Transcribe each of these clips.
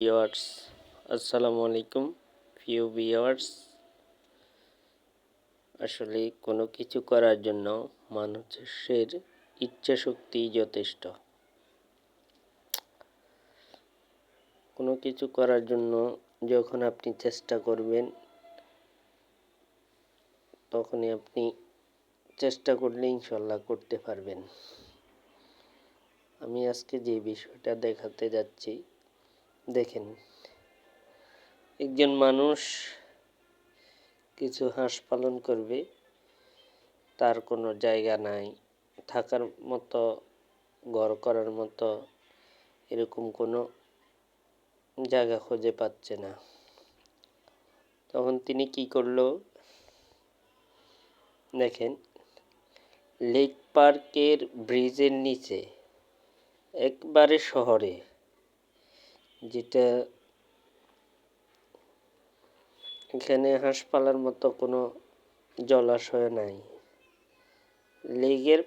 Viewers, আসসালামু আলাইকুম। প্রিয় ভিউয়ার্স, আসলে কোনো কিছু করার জন্য মানুষের ইচ্ছা শক্তি যথেষ্ট। কোনো কিছু করার জন্য যখন আপনি চেষ্টা করবেন, তখনই আপনি চেষ্টা করলে ইনশাল্লাহ করতে পারবেন। আমি আজকে যে বিষয়টা দেখাতে যাচ্ছি, দেখেন, একজন মানুষ কিছু হাঁস পালন করবে, তার কোনো জায়গা নাই, থাকার মতো, ঘর করার মতো এরকম কোনো জায়গা খুঁজে পাচ্ছে না। তখন তিনি কি করলো, দেখেন, লেক পার্কের ব্রিজের নিচে একবারে শহরে, যেটা এখানে হাঁস পালার মতো কোনো জলাশয় নাই, লেকের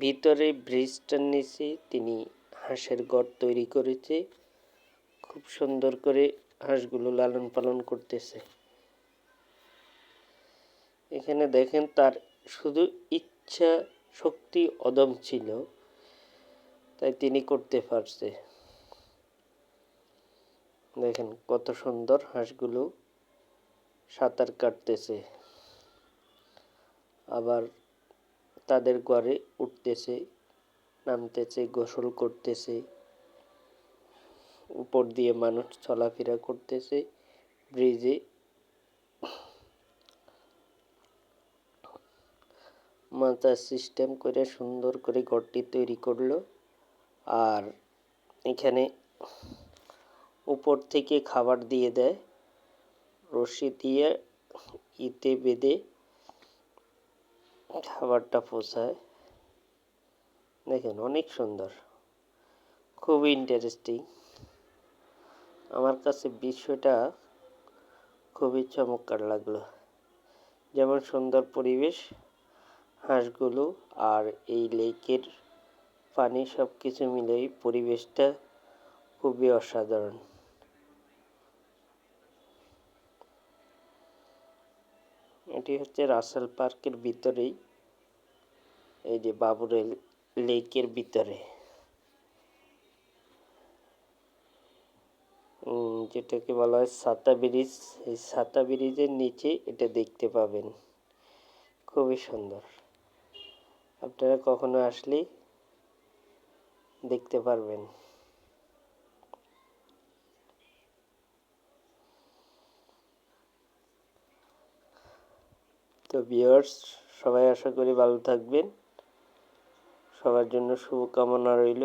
ভিতরে ব্রিজটার নিচে তিনি হাঁসের ঘর তৈরি করেছে। খুব সুন্দর করে হাঁসগুলো লালন পালন করতেছে। এখানে দেখেন, তার শুধু ইচ্ছা শক্তি অদম ছিল, তাই তিনি করতে পারছে। দেখেন কত সুন্দর হাঁসগুলো সাঁতার কাটতেছে, আবার তাদের ঘরে উঠতেছে, নামতেছে, গোসল করতেছে, উপর দিয়ে মানুষ চলাফেরা করতেছে ব্রিজে। মাথার সিস্টেম করে সুন্দর করে ঘরটি তৈরি করলো, আর এখানে উপর থেকে খাবার দিয়ে দেয়, রশি দিয়ে ইতে বেঁধে খাবারটা পৌঁছায়। দেখেন অনেক সুন্দর, খুবই ইন্টারেস্টিং। আমার কাছে বিষয়টা খুবই চমৎকার লাগলো। যেমন সুন্দর পরিবেশ, হাঁসগুলো আর এই লেকের পানি, সব কিছু মিলেই পরিবেশটা খুবই অসাধারণ। এটি হচ্ছে রাসেল পার্কের ভিতরেই, এই যে বাবুরের লেকের ভিতরে, যেটাকে বলা হয় ছাতা ব্রিজ। এই ছাতা ব্রিজের নিচে এটা দেখতে পাবেন, খুবই সুন্দর। আপনারা কখনো আসলে দেখতে পারবেন। তো ভিউয়ার্স, সবাই আশা করি ভালো থাকবেন। সবার জন্য শুভকামনা রইল।